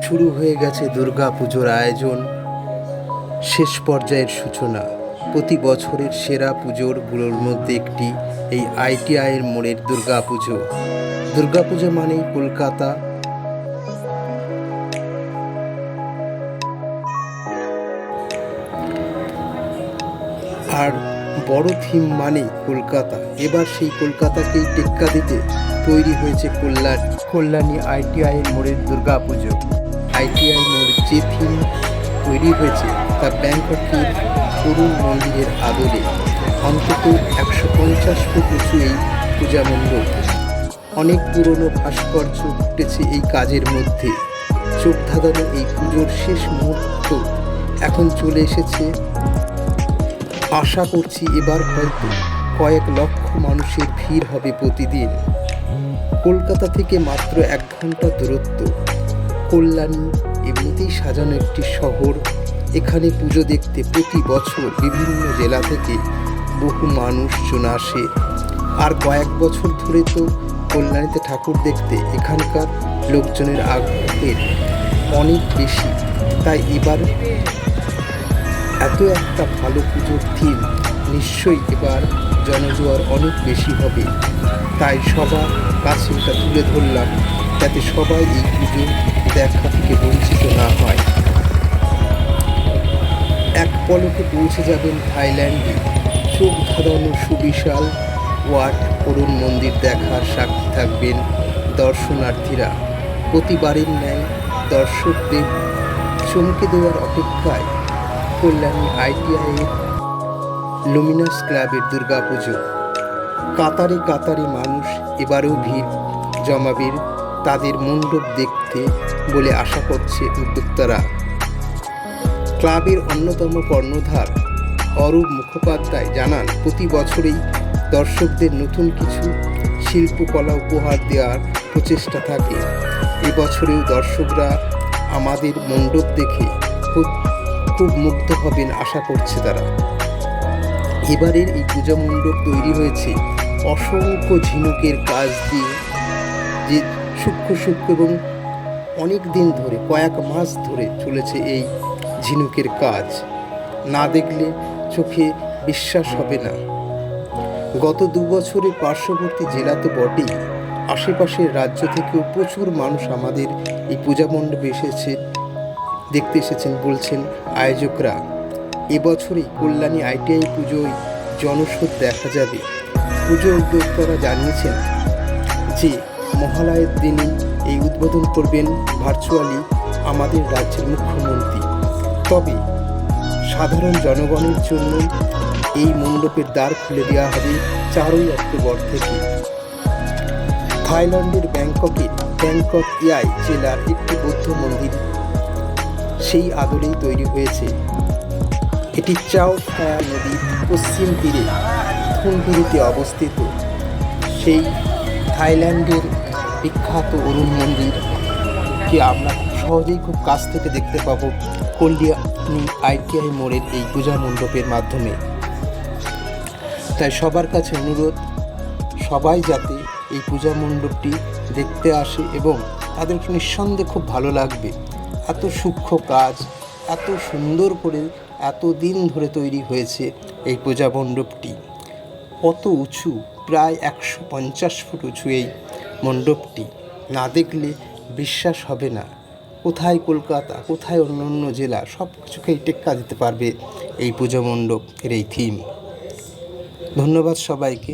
শুরু হয়ে গেছে দুর্গা পুজোর আয়োজন, শেষ পর্যায়ের সূচনা। প্রতি বছরের সেরা পুজোরগুলোর মধ্যে একটি এই আইটিআইয়ের মোড়ের দুর্গাপুজো। দুর্গাপুজো মানেই কলকাতা, আর বড় থিম মানেই কলকাতা। এবার সেই কলকাতাকেই টেক্কা দিতে তৈরি হয়েছে কল্যাণী আইটিআইয়ের মোড়ের দুর্গাপুজো। আইটিআই মোড় যে থিম তৈরি হয়েছে তা ব্যাংককের অরুণ মন্দিরের আদলে। অন্তত 150 ফুট উঁচু এই পূজা মণ্ডপ। অনেক পুরনো ভাস্কর্য ফুটেছে এই কাজের মধ্যে। চোখ ধাঁধানো এই পুজোর শেষ মুহূর্ত এখন চলে এসেছে। আশা করছি এবার হয়তো কয়েক লক্ষ মানুষের ভিড় হবে প্রতিদিন। কলকাতা থেকে মাত্র 1 ঘন্টা দূরত্ব। কল্যাণী এমনিতেই সাজানো একটি শহর। এখানে পুজো দেখতে প্রতি বছর বিভিন্ন জেলা থেকে বহু মানুষজন আসে। আর কয়েক বছর ধরে তো কল্যাণীতে ঠাকুর দেখতে এখানকার লোকজনের আগ্রহের অনেক বেশি। তাই এবার এত একটা ভালো পুজোর থিম, নিশ্চয়ই এবার জনজোয়ার অনেক বেশি হবে। তাই সবার কাছে এটা তুলে ধরলাম, যাতে সবাই এই পুজো দেখা থেকে বঞ্চিত না হয়। এক পলকে পৌঁছে যাবেন থাইল্যান্ডে। চোখ ধাঁধানো সুবিশাল ওয়াট অরুণ মন্দির দেখার সাক্ষী থাকবেন দর্শনার্থীরা। প্রতিবারের ন্যায় দর্শকদের চমকে দেওয়ার অপেক্ষায় কল্যাণী আইটিআইয়ের লুমিনাস ক্লাবের দুর্গাপুজো। কাতারে কাতারে মানুষ এবারেও ভিড় জমাবেন তাদের মণ্ডপ দেখতে বলে আশা করছে উদ্যোক্তারা। ক্লাবের অন্যতম কর্ণধার অরূপ মুখোপাধ্যায় জানান, প্রতি বছরেই দর্শকদের নতুন কিছু শিল্পকলা উপহার দেওয়ার প্রচেষ্টা থাকে। এবছরেও দর্শকরা আমাদের মণ্ডপ দেখে খুব মুগ্ধ হবেন আশা করছে তারা। এবারের এই পূজা মণ্ডপ তৈরি হয়েছে অসংখ্য ঝিনুকের কাজ দিয়ে, যে সূক্ষ্ম এবং অনেক দিন ধরে, কয়েক মাস ধরে চলেছে এই ঝিনুকের কাজ। না দেখলে চোখে বিশ্বাস হবে না। গত 2 বছরে পার্শ্ববর্তী জেলা তো বটেই, আশেপাশের রাজ্য থেকেও প্রচুর মানুষ আমাদের এই পূজা মণ্ডপে দেখতে এসেছেন বলছেন আয়োজকরা। এবছরই কল্যাণী আইটিআই পুজোয় জনস্রোত দেখা যাবে। পুজো উদ্যোক্তারা জানিয়েছেন যে মহালয়ের দিনই এই উদ্বোধন করবেন ভার্চুয়ালি আমাদের রাজ্যের মুখ্যমন্ত্রী। তবে সাধারণ জনগণের জন্য এই মণ্ডপের দ্বার খুলে দেওয়া হবে 4ই অক্টোবর থেকে। থাইল্যান্ডের ব্যাংকক ইয়াই জেলার একটি বৌদ্ধ মন্দির সেই আদলেই তৈরি হয়েছে। এটি চাও ফ্রায়া নদীর পশ্চিম তীরে থুনবিরিতে অবস্থিত। সেই থাইল্যান্ডের বিখ্যাত অরুণ মন্দিরকে আমরা সহজেই খুব কাছ থেকে দেখতে পাবো কল্যাণী আইটিআই মোড়ের এই পূজা মণ্ডপের মাধ্যমে। তাই সবার কাছে অনুরোধ, সবাই যাতে এই পূজা মণ্ডপটি দেখতে আসে এবং তাদের নিঃসন্দেহে খুব ভালো লাগবে। এত সূক্ষ্ম কাজ, এত সুন্দর করে এত দিন ধরে তৈরি হয়েছে এই পূজা মণ্ডপটি। কত উঁচু, প্রায় 150 ফুট উঁচু এই মণ্ডপটি। না দেখলে বিশ্বাস হবে না। কোথায় কলকাতা, কোথায় অন্য জেলা, সব কিছুকেই টেক্কা দিতে পারবে এই পূজা মণ্ডপের এই থিম। ধন্যবাদ সবাইকে।